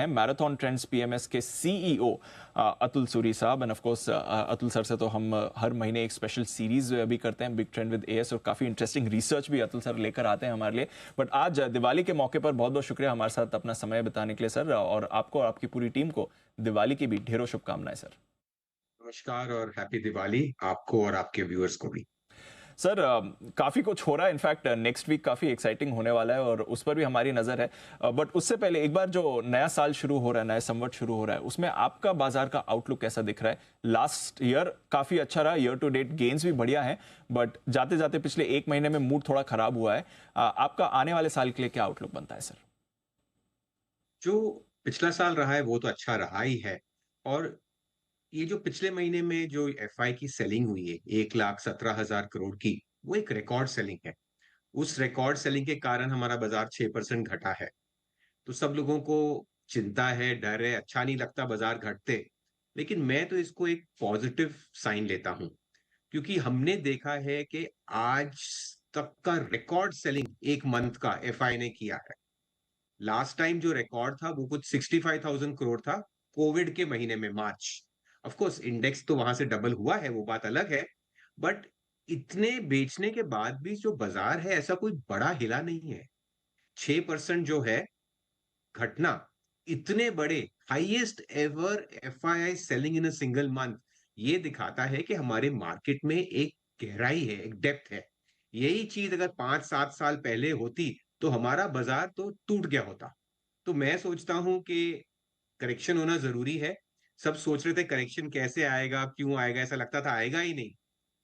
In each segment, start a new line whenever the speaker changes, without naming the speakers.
हैं marathon trends PMS के CEO Atul Suri साहब। End of course Atul sir से तो हम हर महीने एक स्पेशल सीरीज भी करते हैं, बिग ट्रेंड विद एएस, और काफ़ी इंटरेस्टिंग रिसर्च भी अतुल सर लेकर आते हैं हमारे लिए। बट आज दिवाली के मौके पर बहुत बहुत शुक्रिया हमारे साथ अपना समय बिताने के लिए सर, और आपको और आपकी पूरी टीम को दिवाली की भी ढेरों शुभकामनाएं सर।
नमस्कार और हैप्पी दिवाली आपको और आपके व्यूअर्स को भी।
सर काफ़ी कुछ हो रहा है, इनफैक्ट नेक्स्ट वीक काफ़ी एक्साइटिंग होने वाला है और उस पर भी हमारी नज़र है। बट उससे पहले एक बार जो नया साल शुरू हो रहा है, नया संवत शुरू हो रहा है, उसमें आपका बाजार का आउटलुक कैसा दिख रहा है? लास्ट ईयर काफ़ी अच्छा रहा, ईयर टू डेट गेन्स भी बढ़िया है, बट जाते जाते पिछले एक महीने में मूड थोड़ा खराब हुआ है। आपका आने वाले साल के लिए क्या आउटलुक बनता है सर?
जो पिछला साल रहा है वो तो अच्छा रहा ही है। और ये जो पिछले महीने में जो एफआई की सेलिंग हुई है 1,17,000 करोड़ की, वो एक रिकॉर्ड सेलिंग है। उस रिकॉर्ड सेलिंग के कारण हमारा बाजार 6% घटा है। तो सब लोगों को चिंता है, डर है, अच्छा नहीं लगता बाजार घटते। लेकिन मैं तो इसको एक पॉजिटिव साइन लेता हूं, क्योंकि हमने देखा है कि आज तक का रिकॉर्ड सेलिंग एक मंथ का एफआई ने किया है। लास्ट टाइम जो रिकॉर्ड था वो कुछ 65,000 करोड़ था, कोविड के महीने में मार्च। ऑफ कोर्स इंडेक्स तो वहां से डबल हुआ है, वो बात अलग है। बट इतने बेचने के बाद भी जो बाजार है ऐसा कोई बड़ा हिला नहीं है। 6% जो है घटना, इतने बड़े highest ever FII selling in a single month, ये दिखाता है कि हमारे मार्केट में एक गहराई है, एक डेप्थ है। यही चीज अगर 5-7 साल पहले होती तो हमारा बाजार तो टूट गया होता। तो मैं सोचता हूं कि करेक्शन होना जरूरी है। सब सोच रहे थे करेक्शन कैसे आएगा, क्यों आएगा, ऐसा लगता था आएगा ही नहीं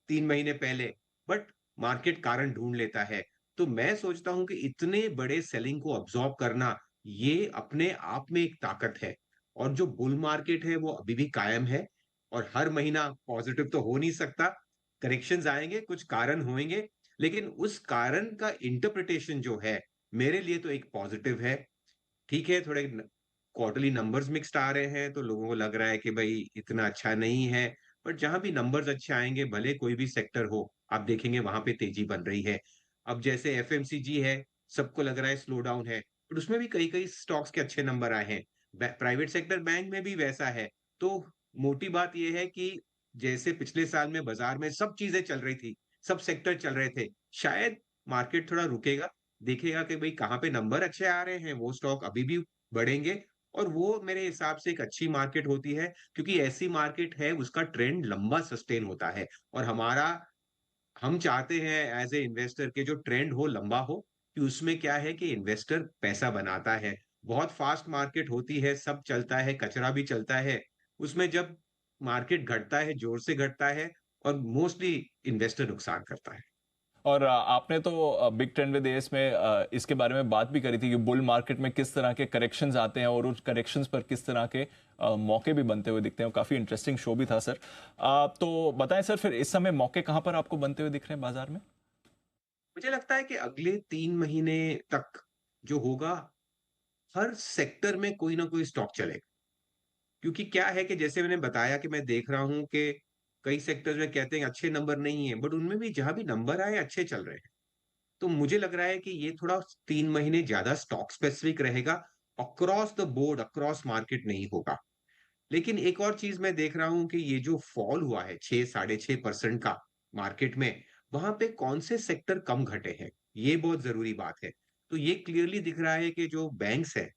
3 महीने पहले। बट मार्केट कारण ढूंढ लेता है। तो मैं सोचता हूं कि इतने बड़े सेलिंग को अब्सॉर्ब करना, ये अपने आप में एक ताकत है। और जो बुल मार्केट है वो अभी भी कायम है। और हर महीना पॉजिटिव तो हो नहीं सकता, करेक्शंस आएंगे, कुछ कारण होंगे। लेकिन उस कारण का इंटरप्रिटेशन जो है, मेरे लिए तो एक पॉजिटिव है। ठीक है, थोड़े क्वार्टरली नंबर्स मिक्स्ड आ रहे हैं तो लोगों को लग रहा है कि भाई इतना अच्छा नहीं है। बट जहां भी नंबर्स अच्छे आएंगे, भले कोई भी सेक्टर हो, आप देखेंगे वहां पे तेजी बन रही है। अब जैसे एफएमसीजी है, सबको लग रहा है स्लो डाउन है, बट उसमें भी कई कई स्टॉक्स के अच्छे नंबर आए हैं। प्राइवेट सेक्टर बैंक में भी वैसा है। तो मोटी बात यह है कि जैसे पिछले साल में बाजार में सब चीजें चल रही थी, सब सेक्टर चल रहे थे, शायद मार्केट थोड़ा रुकेगा, देखेगा कि भाई कहाँ पे नंबर अच्छे आ रहे हैं, वो स्टॉक अभी भी बढ़ेंगे। और वो मेरे हिसाब से एक अच्छी मार्केट होती है, क्योंकि ऐसी मार्केट है उसका ट्रेंड लंबा सस्टेन होता है। और हमारा, हम चाहते हैं एज ए इन्वेस्टर के जो ट्रेंड हो लंबा हो, कि उसमें क्या है कि इन्वेस्टर पैसा बनाता है। बहुत फास्ट मार्केट होती है, सब चलता है, कचरा भी चलता है। उसमें जब मार्केट घटता है, जोर से घटता है, और मोस्टली इन्वेस्टर नुकसान करता है।
और आपने तो बिग ट्रेंड विद एस में इसके बारे में बात भी करी थी कि बुल मार्केट में किस तरह के करेक्शंस आते हैं और उस करेक्शंस पर किस तरह के मौके भी बनते हुए दिखते हैं। काफ़ी इंटरेस्टिंग शो भी था सर। तो बताएं सर, फिर इस समय मौके कहाँ पर आपको बनते हुए दिख रहे हैं बाजार में?
मुझे लगता है कि अगले 3 महीने तक जो होगा, हर सेक्टर में कोई ना कोई स्टॉक चलेगा। क्योंकि क्या है कि जैसे मैंने बताया कि मैं देख रहा हूं कि कई सेक्टर्स में कहते हैं अच्छे नंबर नहीं है, बट उनमें भी जहां भी नंबर आए अच्छे चल रहे हैं। तो मुझे लग रहा है कि ये थोड़ा 3 महीने ज्यादा स्टॉक स्पेसिफिक रहेगा, across the board, across market नहीं होगा। लेकिन एक और चीज मैं देख रहा हूं कि ये जो फॉल हुआ है 6-6.5% का मार्केट में, वहां पे कौन से सेक्टर कम घटे हैं, ये बहुत जरूरी बात है। तो ये क्लियरली दिख रहा है कि जो बैंक्स है,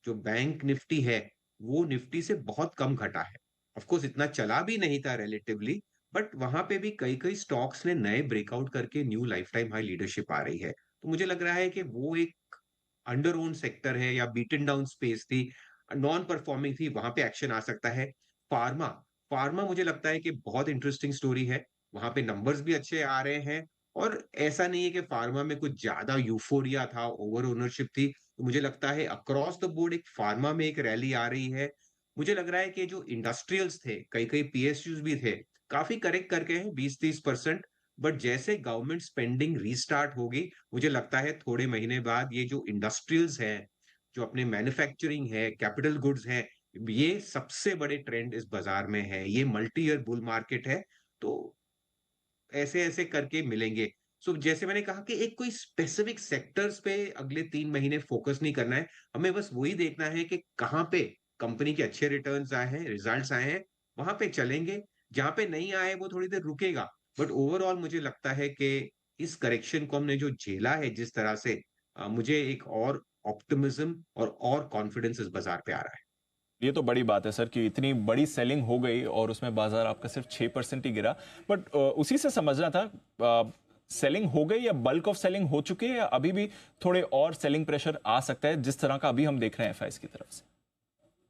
जो बैंक निफ्टी है, वो निफ्टी से बहुत कम घटा है। ऑफ कोर्स इतना चला भी नहीं था रिलेटिवली, बट वहां पे भी कई कई स्टॉक्स ने नए ब्रेकआउट करके new life time high leadership आ रही है। तो मुझे लग रहा है कि वो एक अंडर ओन सेक्टर है, या बीटन डाउन स्पेस थी, नॉन परफॉर्मिंग थी, वहां पे एक्शन आ सकता है। फार्मा, फार्मा मुझे लगता है कि बहुत इंटरेस्टिंग स्टोरी है। वहां पे नंबर्स भी अच्छे आ रहे हैं। और ऐसा नहीं है कि फार्मा में कुछ ज्यादा यूफोरिया था, ओवर ओनरशिप थी। तो मुझे लगता है अक्रॉस द बोर्ड एक फार्मा में एक रैली आ रही है। मुझे लग रहा है कि जो इंडस्ट्रियल्स थे, कई कई पीएसयूज भी थे, काफी करेक्ट करके हैं 20-30%। बट जैसे गवर्नमेंट स्पेंडिंग रीस्टार्ट होगी, मुझे लगता है थोड़े महीने बाद ये जो इंडस्ट्रियल्स हैं, जो अपने मैन्युफैक्चरिंग है, कैपिटल गुड्स है, ये सबसे बड़े ट्रेंड इस बाजार में है। ये मल्टी ईयर बुल मार्केट है। तो ऐसे ऐसे करके मिलेंगे। सो जैसे मैंने कहा कि एक कोई स्पेसिफिक सेक्टर्स पे अगले 3 महीने फोकस नहीं करना है। हमें बस वही देखना है कि कहाँ पे कंपनी के अच्छे रिटर्न्स आए हैं, रिजल्ट्स आए हैं, वहाँ पे चलेंगे। जहाँ पे नहीं आए वो थोड़ी देर रुकेगा। बट ओवरऑल मुझे लगता है कि इस करेक्शन को हमने जो झेला है जिस तरह से मुझे एक और ऑप्टिमिज्म और कॉन्फिडेंस इस बाजार पे आ रहा है।
ये तो बड़ी बात है सर कि इतनी बड़ी सेलिंग हो गई और उसमें बाजार आपका सिर्फ 6% ही गिरा। बट उसी से समझना था, सेलिंग हो गई या बल्क ऑफ सेलिंग हो चुकी है या अभी भी थोड़े और सेलिंग प्रेशर आ सकता है जिस तरह का अभी हम देख रहे हैं एफआईएस की तरफ से?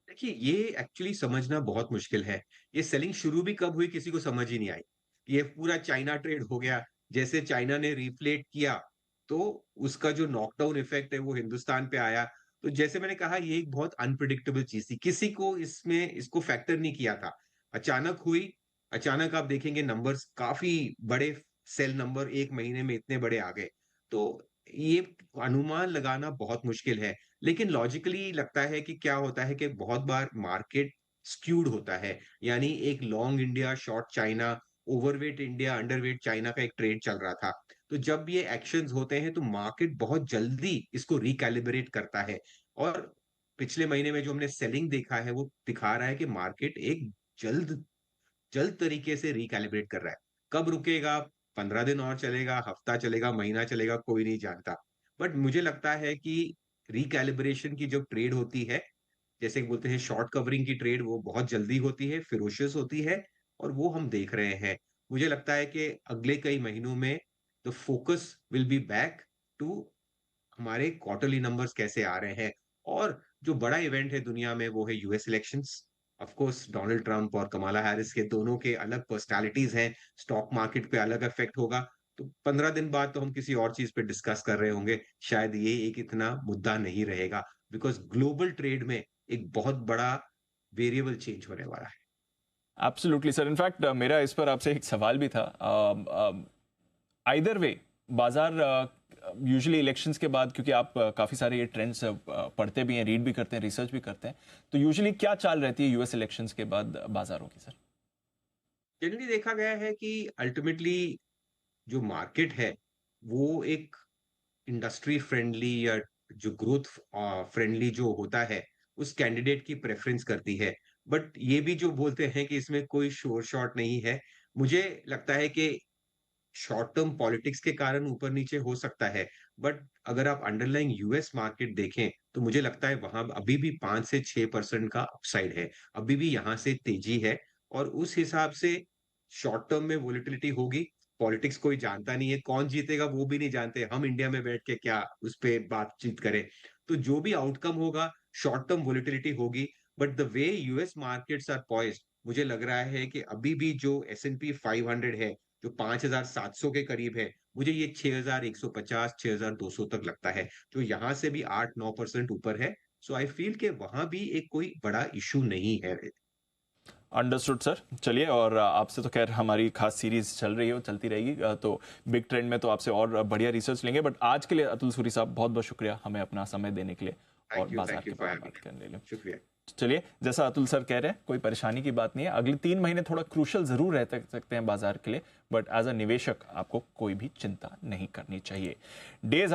देखिए, ये एक्चुअली समझना बहुत मुश्किल है। ये सेलिंग शुरू भी कब हुई किसी को समझ ही नहीं आई। ये पूरा चाइना ट्रेड हो गया, जैसे चाइना ने रिफ्लेट किया, तो उसका जो नॉकडाउन इफेक्ट है वो हिंदुस्तान पे आया। तो जैसे मैंने कहा ये एक बहुत अनप्रेडिक्टेबल चीज़ थी। किसी को इसमें इसको फैक्टर नहीं किया था। अचानक हुई, अचानक आप देखेंगे नंबर्स काफ़ी बड़े सेल नंबर 1 महीने में इतने बड़े आ गए। तो ये अनुमान लगाना बहुत मुश्किल है। लेकिन लॉजिकली लगता है कि क्या होता है कि बहुत बार मार्केट स्क्यूड होता है। यानी एक long India, short China, overweight India, underweight China का एक ट्रेड चल रहा था। तो जब ये एक्शंस होते हैं तो मार्केट बहुत जल्दी इसको रिकैलिब्रेट करता है। और पिछले महीने में जो हमने सेलिंग देखा है वो दिखा रहा है कि मार्केट एक जल्द जल्द तरीके से रिकैलिब्रेट कर रहा है। कब रुकेगा? 15 दिन और चलेगा, हफ्ता चलेगा, महीना चलेगा, कोई नहीं जानता। बट मुझे लगता है कि रिकैलिब्रेशन की जो ट्रेड होती है, जैसे कि बोलते हैं शॉर्ट कवरिंग की ट्रेड, वो बहुत जल्दी होती है, फेरोशियस होती है और वो हम देख रहे हैं। मुझे लगता है कि अगले कई महीनों में the focus will be back to हमारे क्वार्टरली नंबर्स कैसे आ रहे हैं। और जो बड़ा इवेंट है दुनिया में वो है US elections. Of course Donald Trump और कमाला हैरिस के दोनों के अलग पर्सनालिटीज हैं, स्टॉक मार्केट पे अलग इफेक्ट होगा। तो 15 दिन बाद तो हम किसी और चीज पे डिस्कस कर रहे होंगे। शायद ये एक इतना मुद्दा नहीं रहेगा, बिकॉज ग्लोबल ट्रेड में एक बहुत बड़ा वेरिएबल चेंज होने वाला है।
Absolutely sir. इनफैक्ट मेरा इस पर आपसे एक सवाल भी था। आइदर वे बाजार यूजुअली इलेक्शंस के बाद, क्योंकि आप काफ़ी सारे ये ट्रेंड्स पढ़ते भी हैं, रीड भी करते हैं, रिसर्च भी करते हैं, तो यूजुअली क्या चाल रहती है यूएस इलेक्शंस के बाद बाजारों की सर?
जनरली देखा गया है कि अल्टीमेटली जो मार्केट है वो एक इंडस्ट्री फ्रेंडली या जो ग्रोथ फ्रेंडली जो होता है, उस कैंडिडेट की प्रेफ़रेंस करती है। बट ये भी जो बोलते हैं कि इसमें कोई श्योर शॉट नहीं है। मुझे लगता है कि शॉर्ट टर्म पॉलिटिक्स के कारण ऊपर-नीचे हो सकता है, बट अगर आप अंडरलाइंग यूएस मार्केट देखें, तो मुझे लगता है वहाँ अभी भी 5 से 6% का अपसाइड है। अभी भी यहाँ से तेज़ी है और उस हिसाब से शॉर्ट टर्म में वोलेटिलिटी होगी। पॉलिटिक्स कोई जानता नहीं है, कौन जीतेगा वो भी नहीं जानते। हम इंडिया में बैठ के क्या उस पे बातचीत करें। तो जो भी आउटकम होगा, शॉर्ट टर्म वोलेटिलिटी होगी, but the way US markets are poised, मुझे लग रहा है कि अभी भी जो एस&पी 500 है, जो 5,700 के करीब है, मुझे ये 6,150, 6,200 तक लगता है, जो यहाँ से भी 8-9% ऊपर है। सो आई फील कि वहाँ भी एक कोई बड़ा इश्यू नहीं है।
Understood sir. चलिए, और आपसे तो खैर हमारी खास सीरीज चल रही है, वो चलती रहेगी। तो बिग ट्रेंड में तो आपसे और बढ़िया रिसर्च लेंगे। बट आज के लिए अतुल सूरी साहब बहुत बहुत शुक्रिया हमें अपना समय देने के लिए और बाजार
थैंक यू
के
फॉर
बारे में
हैविंग
बात करने के लिए।
मी। शुक्रिया।
चलिए, जैसा अतुल सर कह रहे हैं, कोई परेशानी की बात नहीं है। अगले 3 महीने थोड़ा क्रूशल जरूर रह सकते हैं बाजार के लिए, बट एज अ निवेशक आपको कोई भी चिंता नहीं करनी चाहिए। डेज